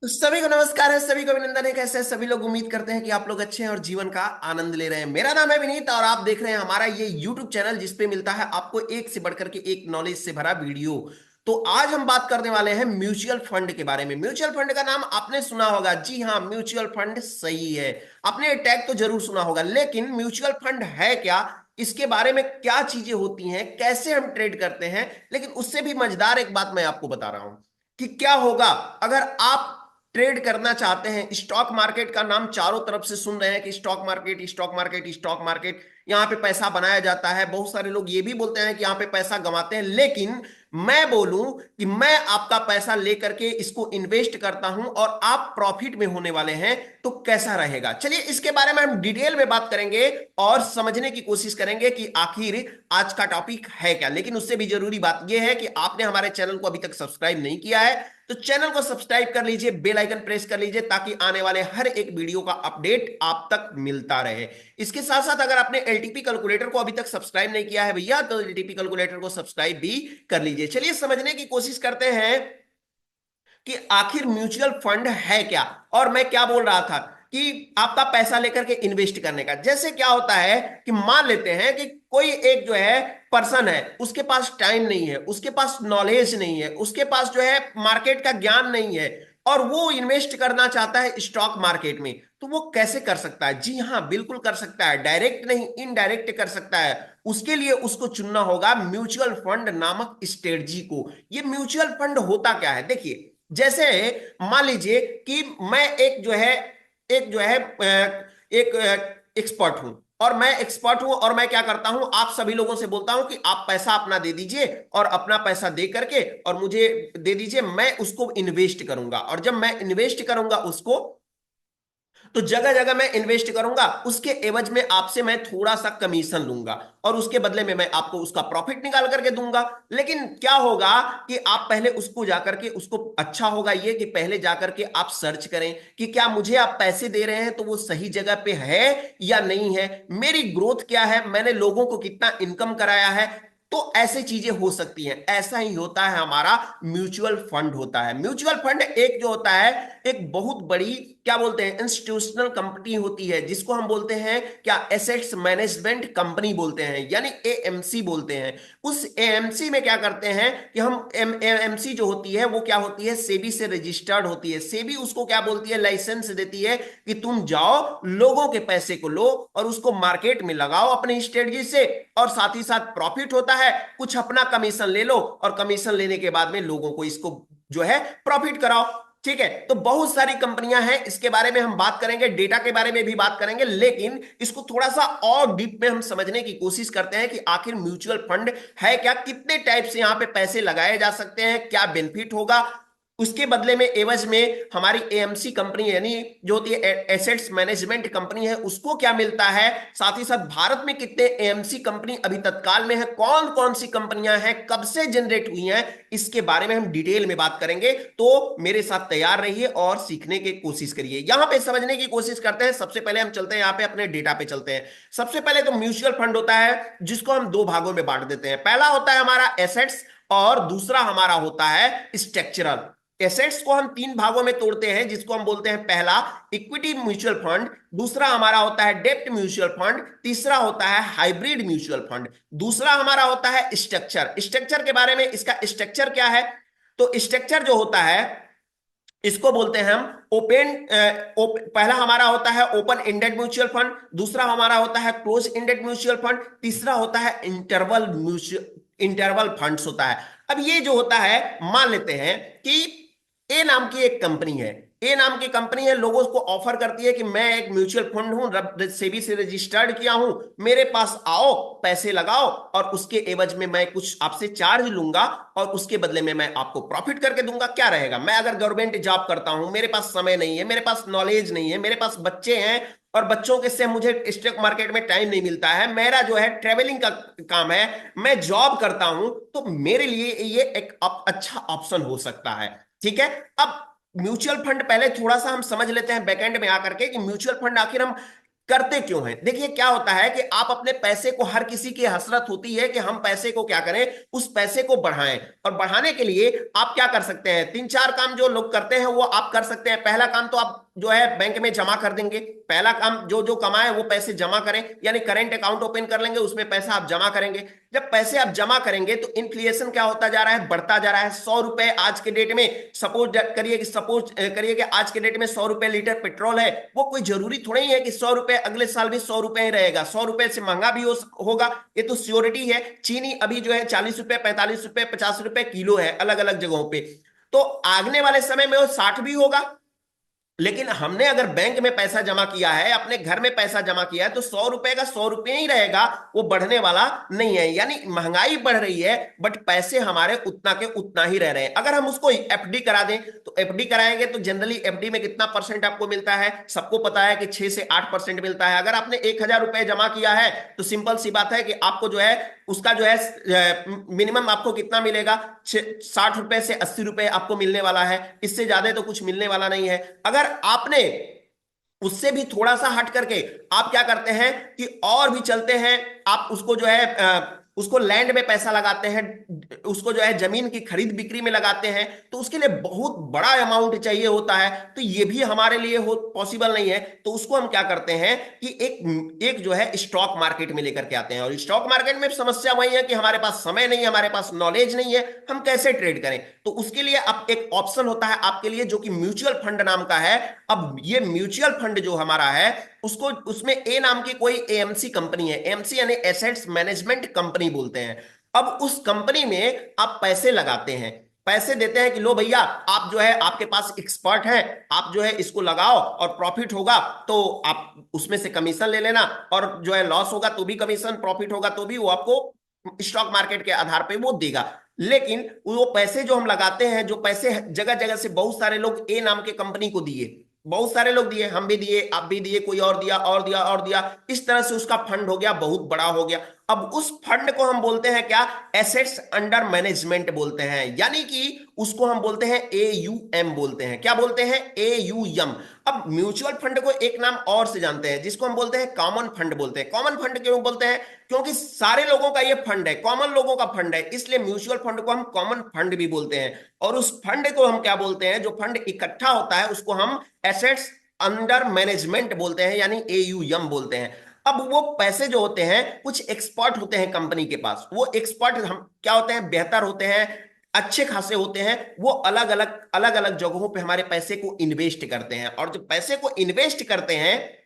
तो सभी को नमस्कार है, सभी को अभिनंदन है। कैसे हैं सभी लोग? उम्मीद करते हैं कि आप लोग अच्छे हैं और जीवन का आनंद ले रहे हैं। मेरा नाम है विनीत और आप देख रहे हैं हमारा ये यूट्यूब चैनल जिसपे मिलता है आपको एक से बढ़कर के एक नॉलेज से भरा वीडियो। तो आज हम बात करने वाले हैं म्यूचुअल फंड के बारे में। म्यूचुअल फंड का नाम आपने सुना होगा, जी हाँ, म्यूचुअल फंड सही है। आपने टैग तो जरूर सुना होगा, लेकिन म्यूचुअल फंड है क्या, इसके बारे में क्या चीजें होती हैं, कैसे हम ट्रेड करते हैं, लेकिन उससे भी मजेदार एक बात मैं आपको बता रहा हूं कि क्या होगा अगर आप ट्रेड करना चाहते हैं। स्टॉक मार्केट का नाम चारों तरफ से सुन रहे हैं कि stock market, stock market, stock market, यहाँ पे पैसा बनाया जाता है। बहुत सारे लोग ये भी बोलते हैं कि यहाँ पे पैसा गंवाते हैं, लेकिन मैं बोलूं कि मैं आपका पैसा लेकर के इसको इन्वेस्ट करता हूं और आप प्रॉफिट में होने वाले हैं, तो कैसा रहेगा? चलिए इसके बारे में हम डिटेल में बात करेंगे और समझने की कोशिश करेंगे कि आखिर आज का टॉपिक है क्या। लेकिन उससे भी जरूरी बात यह है कि आपने हमारे चैनल को अभी तक सब्सक्राइब नहीं किया है तो चैनल को सब्सक्राइब कर लीजिए, बेल आइकन प्रेस कर लीजिए ताकि आने वाले हर एक वीडियो का अपडेट आप तक मिलता रहे। इसके साथ साथ अगर आपने एलटीपी कैलकुलेटर को अभी तक सब्सक्राइब नहीं किया है भैया, तो एलटीपी कैलकुलेटर को सब्सक्राइब भी कर लीजिए। चलिए समझने की कोशिश करते हैं कि आखिर म्यूचुअल फंड है क्या। और मैं क्या बोल रहा था कि आपका पैसा लेकर के इन्वेस्ट करने का। जैसे क्या होता है कि मान लेते हैं कि कोई एक जो है पर्सन है, उसके पास टाइम नहीं है, उसके पास नॉलेज नहीं है, उसके पास जो है मार्केट का ज्ञान नहीं है, और वो इन्वेस्ट करना चाहता है स्टॉक मार्केट में। तो वो कैसे कर सकता है? जी हाँ, बिल्कुल कर सकता है। डायरेक्ट नहीं, इनडायरेक्ट कर सकता है। उसके लिए उसको चुनना होगा म्यूचुअल फंड नामक स्ट्रेटजी को। ये म्यूचुअल फंड होता क्या है, देखिए। जैसे मान लीजिए कि मैं एक जो है एक एक्सपर्ट हूं, और मैं एक्सपर्ट हूं और मैं क्या करता हूं, आप सभी लोगों से बोलता हूं कि आप पैसा अपना दे दीजिए, और अपना पैसा दे करके और मुझे दे दीजिए, मैं उसको इन्वेस्ट करूंगा। और जब मैं इन्वेस्ट करूंगा उसको, तो जगह जगह मैं इन्वेस्ट करूंगा, उसके एवज में आपसे मैं थोड़ा सा कमीशन लूंगा और उसके बदले में मैं आपको उसका प्रॉफिट निकाल करके दूंगा। लेकिन क्या होगा कि आप पहले उसको जाकर के उसको, अच्छा होगा ये कि पहले जाकर के आप सर्च करें कि क्या मुझे आप पैसे दे रहे हैं तो वो सही जगह पे है या नहीं है, मेरी ग्रोथ क्या है, मैंने लोगों को कितना इनकम कराया है। तो ऐसे चीजें हो सकती हैं। ऐसा ही होता है हमारा म्यूचुअल फंड होता है। म्यूचुअल फंड एक जो होता है, एक बहुत बड़ी, क्या बोलते हैं, इंस्टीट्यूशनल कंपनी होती है, जिसको हम बोलते हैं क्या, एसेट्स मैनेजमेंट कंपनी बोलते हैं, यानी एएमसी बोलते हैं। उस एएमसी में क्या करते हैं कि हम एएमसी जो होती है वो क्या होती है, सेबी से रजिस्टर्ड होती है। सेबी उसको क्या बोलती है, लाइसेंस देती है कि तुम जाओ, लोगों के पैसे को लो और उसको मार्केट में लगाओ अपनी स्ट्रेटजी से, और साथ ही साथ प्रॉफिट होता है, कुछ अपना कमीशन ले लो, और कमीशन लेने के बाद में लोगों को इसको जो है प्रॉफिट कराओ। ठीक है, तो बहुत सारी कंपनियां हैं, इसके बारे में हम बात करेंगे, डेटा के बारे में भी बात करेंगे, लेकिन इसको थोड़ा सा और डीप में हम समझने की कोशिश करते हैं कि आखिर म्यूचुअल फंड है क्या, कितने टाइप से यहां पे पैसे लगाए जा सकते हैं, क्या बेनिफिट होगा, उसके बदले में एवज में हमारी एएमसी कंपनी यानी जो होती है एसेट्स मैनेजमेंट कंपनी है, उसको क्या मिलता है। साथ ही साथ भारत में कितने एएमसी कंपनी अभी तत्काल में है, कौन कौन सी कंपनियां हैं, कब से जनरेट हुई हैं, इसके बारे में हम डिटेल में बात करेंगे। तो मेरे साथ तैयार रहिए और सीखने की कोशिश करिए। यहां पे समझने की कोशिश करते हैं। सबसे पहले हम चलते हैं यहाँ पे अपने डेटा पे चलते हैं। सबसे पहले तो म्यूचुअल फंड होता है जिसको हम दो भागों में बांट देते हैं। पहला होता है हमारा एसेट्स और दूसरा हमारा होता है स्ट्रक्चरल। एसेट्स को हम तीन भागों में तोड़ते हैं, जिसको हम बोलते हैं, पहला इक्विटी म्यूचुअल फंड, दूसरा हमारा होता है डेप्ट म्यूचुअल फंड, तीसरा होता है हाइब्रिड म्यूचुअल फंड, दूसरा हमारा होता है स्ट्रक्चर। स्ट्रक्चर के बारे में, इसका स्ट्रक्चर क्या है, तो स्ट्रक्चर जो होता है इसको बोलते हैं हम पहला हमारा होता है ओपन एंडेड म्यूचुअल फंड, दूसरा हमारा होता है क्लोज एंडेड म्यूचुअल फंड, तीसरा होता है इंटरवल फंड्स होता है। अब ये जो होता है, मान लेते हैं कि ए नाम की एक कंपनी है, ए नाम की कंपनी है, लोगों को ऑफर करती है कि मैं एक म्यूचुअल फंड हूं, सेबी से रजिस्टर्ड किया हूं, मेरे पास आओ, पैसे लगाओ, और उसके एवज में मैं कुछ आपसे चार्ज लूंगा, और उसके बदले में मैं आपको प्रॉफिट करके दूंगा। क्या रहेगा, मैं अगर गवर्नमेंट जॉब करता हूं, मेरे पास समय नहीं है, मेरे पास नॉलेज नहीं है, मेरे पास बच्चे हैं, और बच्चों के से मुझे स्टॉक मार्केट में टाइम नहीं मिलता है, मेरा जो है ट्रेवलिंग का काम है, मैं जॉब करता हूं, तो मेरे लिए ये एक अच्छा ऑप्शन हो सकता है। ठीक है। अब म्यूचुअल फंड पहले थोड़ा सा हम समझ लेते हैं बैकएंड में आकर के कि म्यूचुअल फंड आखिर हम करते क्यों हैं? देखिए क्या होता है कि आप अपने पैसे को, हर किसी की हसरत होती है कि हम पैसे को क्या करें, उस पैसे को बढ़ाएं। और बढ़ाने के लिए आप क्या कर सकते हैं, तीन चार काम जो लोग करते हैं वो आप कर सकते हैं। पहला काम तो आप जो है बैंक में जमा कर देंगे। पहला काम, जो जो कमाए वो पैसे जमा करें, यानी करेंट अकाउंट ओपन कर लेंगे, उसमें पैसा आप जमा करेंगे। जब पैसे आप जमा करेंगे तो इन्फ्लेशन क्या होता जा रहा है, बढ़ता जा रहा है। 100 रुपए आज के डेट में, सपोज करिए कि आज के डेट में 100 रुपए लीटर पेट्रोल है। वो कोई जरूरी थोड़ा ही है कि 100 रुपए अगले साल भी 100 रुपए ही रहेगा। 100 रुपए से महंगा भी होगा, ये तो श्योरिटी है। चीनी अभी जो है 40 रुपए, 45 रुपए, 50 रुपए किलो है अलग अलग जगहों पे। तो आगने वाले समय में वो 60 भी होगा। लेकिन हमने अगर बैंक में पैसा जमा किया है, अपने घर में पैसा जमा किया है, तो 100 रुपए का 100 रुपए ही रहेगा, वो बढ़ने वाला नहीं है। यानी महंगाई बढ़ रही है बट पैसे हमारे उतना के उतना ही रह रहे हैं। अगर हम उसको एफडी करा दें, तो एफडी कराएंगे तो जनरली एफडी में कितना परसेंट आपको मिलता है, सबको पता है कि 6 से 8% मिलता है। अगर आपने 1,000 रुपए जमा किया है तो सिंपल सी बात है कि आपको जो है उसका जो है मिनिमम आपको कितना मिलेगा, 60 रुपए से 80 रुपए आपको मिलने वाला है। इससे ज्यादा तो कुछ मिलने वाला नहीं है। अगर आपने उससे भी थोड़ा सा हट करके आप क्या करते हैं कि और भी चलते हैं, आप उसको जो है उसको लैंड में पैसा लगाते हैं, उसको जो है जमीन की खरीद बिक्री में लगाते हैं, तो उसके लिए बहुत बड़ा अमाउंट चाहिए होता है। तो ये भी हमारे लिए हो पॉसिबल नहीं है। तो उसको हम क्या करते हैं कि एक एक जो है स्टॉक मार्केट में लेकर के आते हैं। और स्टॉक मार्केट में समस्या वही है कि हमारे पास समय नहीं है, हमारे पास नॉलेज नहीं है, हम कैसे ट्रेड करें। तो उसके लिए अब एक ऑप्शन होता है आपके लिए जो कि म्यूचुअल फंड नाम का है। अब ये म्यूचुअल फंड जो हमारा है, उसको उसमें ए नाम की कोई एएमसी कंपनी है। एएमसी यानी एसेट्स मैनेजमेंट कंपनी बोलते हैं। अब उस कंपनी में आप पैसे लगाते हैं, पैसे देते हैं कि लो भैया, आप जो है आपके पास एक्सपर्ट है, आप जो है इसको लगाओ और प्रॉफिट होगा तो आप उसमें से कमीशन ले लेना, और जो है लॉस होगा तो भी कमीशन, प्रॉफिट होगा तो भी वो आपको स्टॉक मार्केट के आधार पे वो देगा। लेकिन वो पैसे जो हम लगाते हैं, जो पैसे जगह जगह से बहुत सारे लोग ए नाम के कंपनी को दिए, बहुत सारे लोग दिए, हम भी दिए, आप भी दिए, कोई और दिया और दिया और दिया, इस तरह से उसका फंड हो गया, बहुत बड़ा हो गया। अब उस फंड को हम बोलते हैं क्या, एसेट्स अंडर मैनेजमेंट बोलते हैं। यानी कि उसको हम बोलते हैं एयूएम बोलते हैं। क्या बोलते हैं, एयूएम। अब म्यूचुअल फंड को एक नाम और से जानते हैं जिसको हम बोलते हैं कॉमन फंड बोलते हैं। कॉमन फंड क्यों बोलते हैं, क्योंकि सारे लोगों का ये फंड है, कॉमन लोगों का फंड है, इसलिए म्यूचुअल फंड को हम कॉमन फंड भी बोलते हैं। और उस फंड को हम क्या बोलते हैं, जो फंड इकट्ठा होता है उसको हम एसेट्स अंडर मैनेजमेंट बोलते हैं, यानी एयूएम बोलते हैं। अब वो पैसे जो होते हैं, कुछ एक्सपर्ट होते हैं कंपनी के पास, वो एक्सपर्ट हम क्या होते हैं, बेहतर होते हैं, अच्छे खासे होते हैं। वो अलग अलग जगहों पे हमारे पैसे को इन्वेस्ट करते हैं। और जब पैसे को इन्वेस्ट करते हैं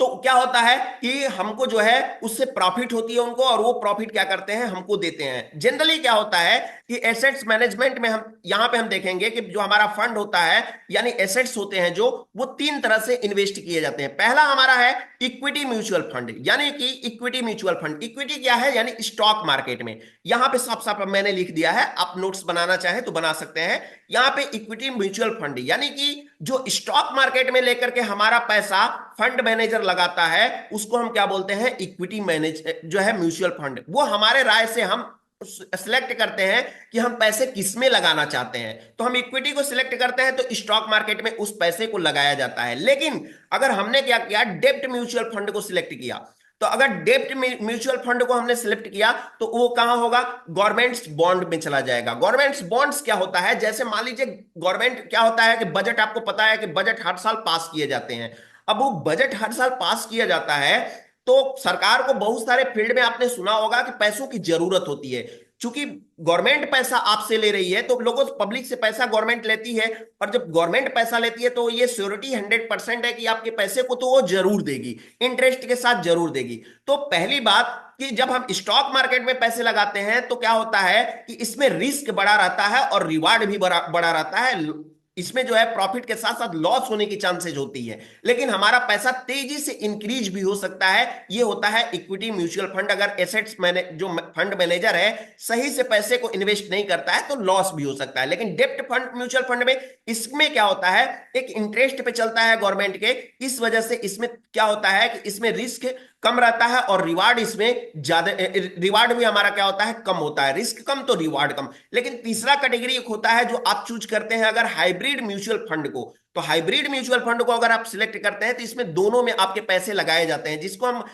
तो क्या होता है कि हमको जो है उससे प्रॉफिट होती है उनको, और वो प्रॉफिट क्या करते हैं, हमको देते हैं। जनरली क्या होता है कि एसेट्स मैनेजमेंट में हम यहां पे हम देखेंगे कि जो हमारा फंड होता है, यानी एसेट्स होते हैं जो, वो तीन तरह से इन्वेस्ट किए जाते हैं। पहला हमारा है इक्विटी म्यूचुअल फंड, यानी कि इक्विटी म्यूचुअल फंड। इक्विटी क्या है, यानी स्टॉक मार्केट में। यहां पे साफ साफ मैंने लिख दिया है, आप नोट्स बनाना चाहें तो बना सकते हैं। यहां पे इक्विटी म्यूचुअल फंड यानी कि जो स्टॉक मार्केट में लेकर के हमारा पैसा फंड मैनेजर लगाता है, उसको हम क्या बोलते हैं, इक्विटी मैनेज जो है म्यूचुअल फंड। वो हमारे राय से हम सिलेक्ट करते हैं कि हम पैसे किस में लगाना चाहते हैं। तो हम इक्विटी को सिलेक्ट करते हैं तो स्टॉक मार्केट में उस पैसे को लगाया जाता है। लेकिन अगर हमने क्या किया, डेब्ट म्यूचुअल फंड को सिलेक्ट किया, तो अगर डेब्ट म्यूचुअल फंड को हमने सिलेक्ट किया तो वो कहां होगा, गवर्नमेंट्स बॉन्ड में चला जाएगा। गवर्नमेंट्स बॉन्ड्स क्या होता है, जैसे मान लीजिए गवर्नमेंट क्या होता है कि बजट, आपको पता है कि बजट हर साल पास किए जाते हैं। अब वो बजट हर साल पास किया जाता है तो सरकार को बहुत सारे फील्ड में आपने सुना होगा कि पैसों की जरूरत होती है। चूंकि गवर्नमेंट पैसा आपसे ले रही है तो लोगों से, पब्लिक से पैसा गवर्नमेंट लेती है, और जब गवर्नमेंट पैसा लेती है तो ये श्योरिटी 100% है कि आपके पैसे को तो वो जरूर देगी, इंटरेस्ट के साथ जरूर देगी। तो पहली बात कि जब हम स्टॉक मार्केट में पैसे लगाते हैं तो क्या होता है कि इसमें रिस्क बड़ा रहता है और रिवार्ड भी बड़ा रहता है। इसमें जो है प्रॉफिट के साथ साथ लॉस होने की चांसेस होती है, लेकिन हमारा पैसा तेजी से इंक्रीज भी हो सकता है। ये होता है इक्विटी म्यूचुअल फंड। अगर एसेट्स मैंने जो फंड मैनेजर है सही से पैसे को इन्वेस्ट नहीं करता है तो लॉस भी हो सकता है। लेकिन डेब्ट फंड म्यूचुअल फंड में, इसमें क्या होता है, एक इंटरेस्ट पे चलता है गवर्नमेंट के, इस वजह से इसमें क्या होता है कि इसमें रिस्क कम रहता है और रिवार्ड इसमें ज्यादा, रिवार्ड भी हमारा क्या होता है, कम होता है। रिस्क कम तो रिवार्ड कम। लेकिन तीसरा कैटेगरी एक होता है जो आप चूज करते हैं अगर हाइब्रिड म्यूचुअल फंड को। तो हाइब्रिड म्यूचुअल फंड को अगर आप सिलेक्ट करते हैं तो इसमें दोनों में आपके पैसे लगाए जाते हैं, जिसको हम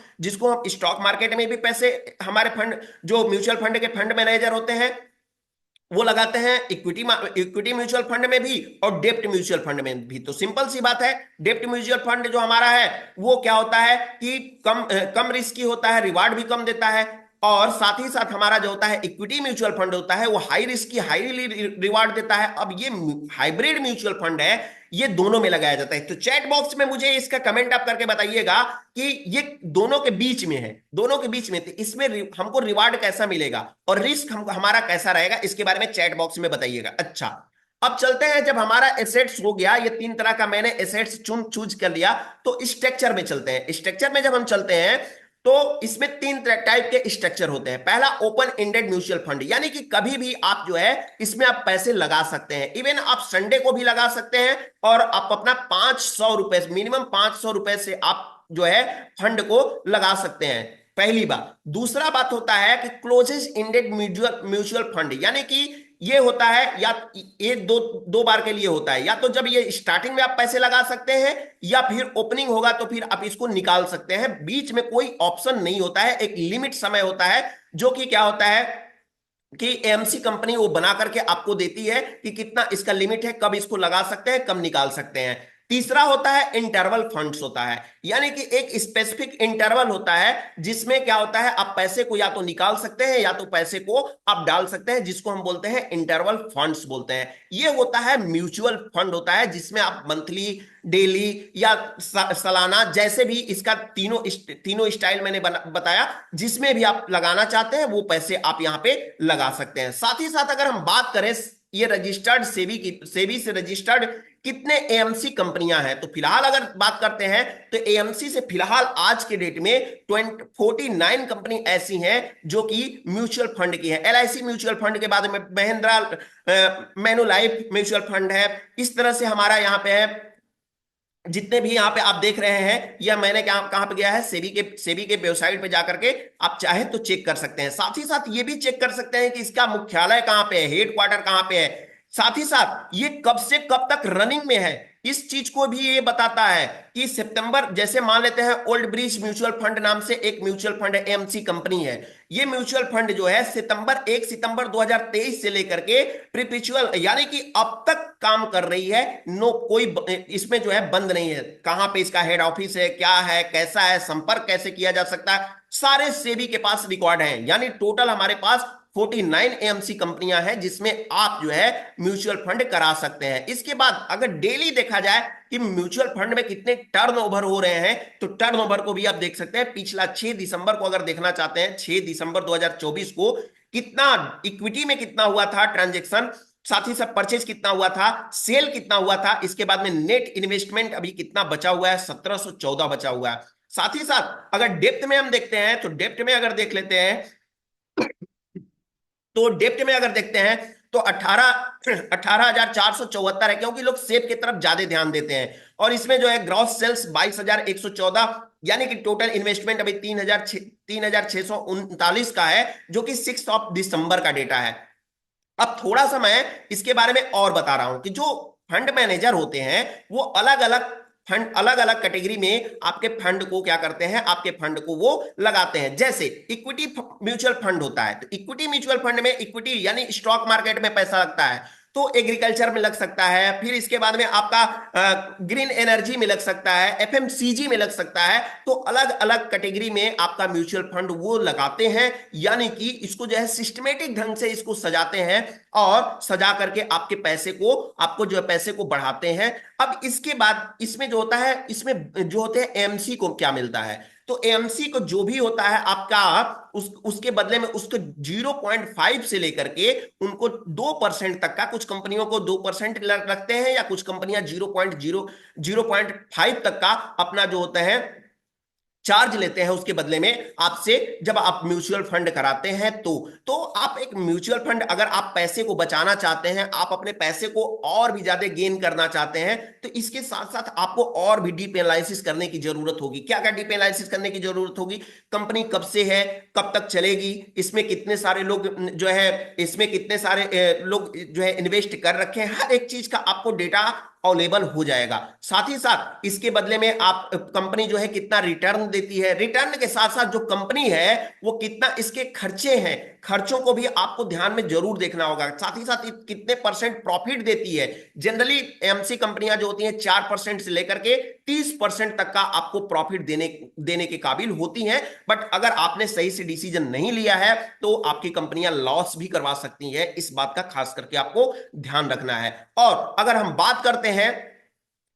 स्टॉक मार्केट में भी पैसे, हमारे फंड जो म्यूचुअल फंड के फंड मैनेजर होते हैं वो लगाते हैं इक्विटी इक्विटी म्यूचुअल फंड में भी और डेप्ट म्यूचुअल फंड में भी। तो सिंपल सी बात है, डेप्ट म्यूचुअल फंड जो हमारा है वो क्या होता है कि कम रिस्की होता है, रिवार्ड भी कम देता है। और साथ ही साथ हमारा जो होता है इक्विटी म्यूचुअल फंड होता है वो हाई रिस्की हाई रिवार्ड देता है। अब ये हाइब्रिड म्यूचुअल फंड है, ये दोनों में लगाया जाता है। तो चैट बॉक्स में मुझे इसका कमेंट आप करके बताइएगा कि ये दोनों के बीच में है, दोनों के बीच में, तो इसमें हमको रिवार्ड कैसा मिलेगा और रिस्क हमारा कैसा रहेगा, इसके बारे में चैट बॉक्स में बताइएगा। अच्छा, अब चलते हैं, जब हमारा एसेट्स हो गया, ये तीन तरह का मैंने एसेट्स चूज कर लिया, तो स्ट्रक्चर में चलते हैं। स्ट्रक्चर में जब हम चलते हैं तो इसमें तीन टाइप के स्ट्रक्चर होते हैं। पहला ओपन एंडेड म्यूचुअल फंड, यानी कि कभी भी आप जो है इसमें आप पैसे लगा सकते हैं। इवन आप संडे को भी लगा सकते हैं और आप अपना 500 रुपए, मिनिमम 500 रुपए से आप जो है फंड को लगा सकते हैं। पहली बात। दूसरा बात होता है कि closes ended mutual mutual fund, यानी कि ये होता है या ये दो दो बार के लिए होता है, या तो जब ये स्टार्टिंग में आप पैसे लगा सकते हैं या फिर ओपनिंग होगा तो फिर आप इसको निकाल सकते हैं। बीच में कोई ऑप्शन नहीं होता है, एक लिमिट समय होता है जो कि क्या होता है कि एएमसी कंपनी वो बना करके आपको देती है कि कितना इसका लिमिट है, कब इसको लगा सकते हैं, कब निकाल सकते हैं। तीसरा होता है इंटरवल फंड्स होता है, यानी कि एक स्पेसिफिक इंटरवल होता है जिसमें क्या होता है आप पैसे को या तो निकाल सकते हैं या तो पैसे को आप डाल सकते हैं, जिसको हम बोलते हैं इंटरवल फंड्स बोलते हैं। ये होता है म्यूचुअल फंड होता है जिसमें आप मंथली, डेली या सालाना, जैसे भी इसका तीनों स्टाइल मैंने बताया, जिसमें भी आप लगाना चाहते हैं वो पैसे आप यहां पे लगा सकते हैं। साथ ही साथ अगर हम बात करें ये रजिस्टर्ड सेबी से रजिस्टर्ड कितने एएमसी कंपनियां हैं, तो फिलहाल अगर बात करते हैं तो एएमसी से फिलहाल आज के डेट में 49 कंपनी ऐसी हैं जो कि म्यूचुअल फंड की है। एलआईसी म्यूचुअल फंड के बाद में महिंद्रा मैनुलाइफ म्यूचुअल फंड है। इस तरह से हमारा यहाँ पे है, जितने भी यहाँ पे आप देख रहे हैं, या मैंने क्या कहां पे गया है, सेबी के वेबसाइट पे जाकर के आप चाहे तो चेक कर सकते हैं। साथ ही साथ ये भी चेक कर सकते हैं कि इसका मुख्यालय कहां पे है, हेड क्वार्टर कहां पे है। साथ ही साथ ये कब से कब तक रनिंग में है, इस चीज को भी ये बताता है कि सितंबर, जैसे मान लेते हैं ओल्ड ब्रिज म्यूचुअल फंड नाम से एक म्यूचुअल फंड एमसी कंपनी है। ये म्यूचुअल फंड जो है सितंबर 2023 से लेकर के प्रीपिचुअल, यानी कि अब तक काम कर रही है। नो कोई इसमें जो है बंद नहीं है। कहां पे इसका हेड ऑफिस है, क्या है, कैसा है, संपर्क कैसे किया जा सकता है, सारे सेबी के पास रिकॉर्ड है। यानी टोटल हमारे पास 49 एएमसी कंपनियां हैं जिसमें आप जो है म्यूचुअल फंड करा सकते हैं। इसके बाद अगर डेली देखा जाए कि म्यूचुअल फंड में कितने टर्नओवर हो रहे हैं, तो टर्नओवर को भी आप देख सकते हैं। पिछला 6 दिसंबर को अगर देखना चाहते हैं, 6 दिसंबर 2024 को कितना इक्विटी में कितना हुआ था ट्रांजेक्शन, साथ ही साथ परचेज कितना हुआ था, सेल कितना हुआ था, इसके बाद में नेट इन्वेस्टमेंट अभी कितना बचा हुआ है, 1714 बचा हुआ है। साथ ही साथ अगर डेप्थ में हम देखते हैं, तो डेप्थ में अगर देख लेते हैं, तो डेप्ट में अगर देखते हैं तो 18,474 है, क्योंकि लोग सेब की तरफ ज्यादा ध्यान देते हैं। और इसमें जो है ग्रॉस सेल्स 22,114, यानी कि टोटल इन्वेस्टमेंट अभी 3,639 का है, जो कि 6 दिसंबर का डेटा है। अब थोड़ा सा मैं इसके बारे में और बता रहा हूं कि जो फंड मैनेजर होते हैं वो अलग अलग फंड, अलग अलग कैटेगरी में आपके फंड को क्या करते हैं, आपके फंड को वो लगाते हैं। जैसे इक्विटी म्यूचुअल फंड होता है, तो इक्विटी म्यूचुअल फंड में इक्विटी यानी स्टॉक मार्केट में पैसा लगता है, तो एग्रीकल्चर में लग सकता है, फिर इसके बाद में आपका ग्रीन एनर्जी में लग सकता है, एफएमसीजी में लग सकता है। तो अलग अलग कैटेगरी में आपका म्यूचुअल फंड वो लगाते हैं, यानी कि इसको जो है सिस्टमेटिक ढंग से इसको सजाते हैं और सजा करके आपके पैसे को, आपको जो है पैसे को बढ़ाते हैं। अब इसके बाद इसमें जो होता है, इसमें जो होते हैं एमसी को क्या मिलता है, तो एमसी को जो भी होता है आपका, उसके बदले में उसको 0.5 से लेकर के उनको 2% तक का, कुछ कंपनियों को 2% रखते हैं या कुछ कंपनियां 0.5 तक का अपना जो होता है चार्ज लेते हैं उसके बदले में आपसे, जब आप म्यूचुअल फंड कराते हैं तो आप एक म्यूचुअल फंड, अगर आप पैसे को बचाना चाहते हैं, आप अपने पैसे को और भी ज्यादा गेन करना चाहते हैं, तो इसके साथ साथ आपको और भी डीप एनालिसिस करने की जरूरत होगी। क्या क्या डीप एनालिसिस करने की जरूरत होगी? कंपनी कब से है, कब तक चलेगी, इसमें कितने सारे लोग जो है, इसमें कितने सारे लोग जो है इन्वेस्ट कर रखे हैं, हर एक चीज का आपको डेटा अवेलेबल हो जाएगा। साथ ही साथ इसके बदले में आप कंपनी जो है कितना रिटर्न देती है, रिटर्न के साथ साथ जो कंपनी है वो कितना इसके खर्चे हैं, खर्चों को भी आपको ध्यान में जरूर देखना होगा। साथ ही साथ कितने परसेंट प्रॉफिट देती है। जनरली एमसी कंपनियां जो होती हैं 4% से लेकर के 30% तक का आपको प्रॉफिट देने देने के काबिल होती हैं। बट अगर आपने सही से डिसीजन नहीं लिया है तो आपकी कंपनियां लॉस भी करवा सकती हैं। इस बात का खास करके आपको ध्यान रखना है। और अगर हम बात करते हैं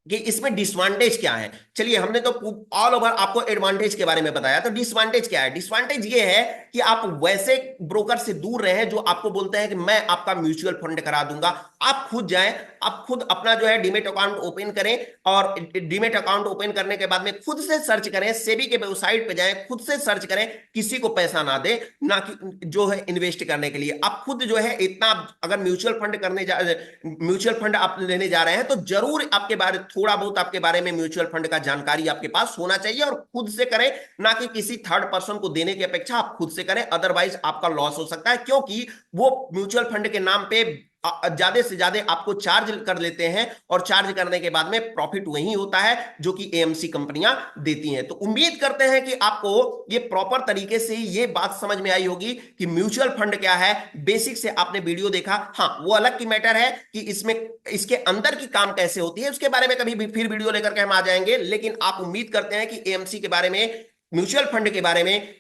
कि इसमें डिसवांटेज क्या है, चलिए हमने तो ऑल ओवर आपको एडवांटेज के बारे में बताया, तो डिसवांटेज क्या है? डिसवांटेज ये है कि आप वैसे ब्रोकर से दूर रहे जो आपको बोलते हैं कि मैं आपका म्यूचुअल फंड करा दूंगा। आप खुद जाएं, आप खुद अपना जो है डीमेट अकाउंट ओपन करें, और डीमेट अकाउंट ओपन करने के बाद में खुद से सर्च करें, सेबी के वेबसाइट पे जाएं, खुद से सर्च करें, किसी को पैसा ना दें, ना कि जो है इन्वेस्ट करने के लिए। आप खुद जो है इतना, अगर म्यूचुअल फंड आप लेने जा रहे हैं तो जरूर आपके बारे, थोड़ा बहुत आपके बारे में म्यूचुअल फंड का जानकारी आपके पास होना चाहिए, और खुद से करें, ना कि किसी थर्ड पर्सन को देने की अपेक्षा आप खुद से करें। अदरवाइज आपका लॉस हो सकता है, क्योंकि वो म्यूचुअल फंड के नाम पे ज्यादा से ज्यादा आपको चार्ज कर लेते हैं, और चार्ज करने के बाद में प्रॉफिट वही होता है जो कि एएमसी कंपनियां देती हैं। तो उम्मीद करते हैं कि आपको ये प्रॉपर तरीके से ये बात समझ में आई होगी कि म्यूचुअल फंड क्या है। बेसिक से आपने वीडियो देखा, हाँ वो अलग की मैटर है कि इसमें इसके अंदर की काम कैसे होती है, उसके बारे में कभी भी फिर वीडियो लेकर के हम आ जाएंगे। लेकिन आप उम्मीद करते हैं कि एएमसी के बारे में, म्यूचुअल फंड के बारे में,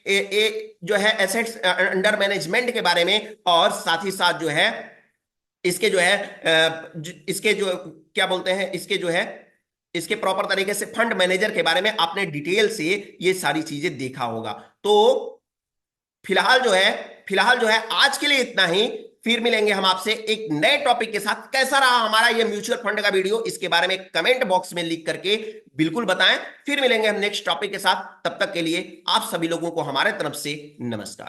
जो है एसेट्स अंडर मैनेजमेंट के बारे में, और साथ ही साथ जो है इसके जो है इसके जो क्या बोलते हैं, इसके जो है इसके प्रॉपर तरीके से फंड मैनेजर के बारे में आपने डिटेल से ये सारी चीजें देखा होगा। तो फिलहाल जो है आज के लिए इतना ही। फिर मिलेंगे हम आपसे एक नए टॉपिक के साथ। कैसा रहा हमारा ये म्यूचुअल फंड का वीडियो, इसके बारे में कमेंट बॉक्स में लिख करके बिल्कुल बताएं। फिर मिलेंगे हम नेक्स्ट टॉपिक के साथ। तब तक के लिए आप सभी लोगों को हमारे तरफ से नमस्कार।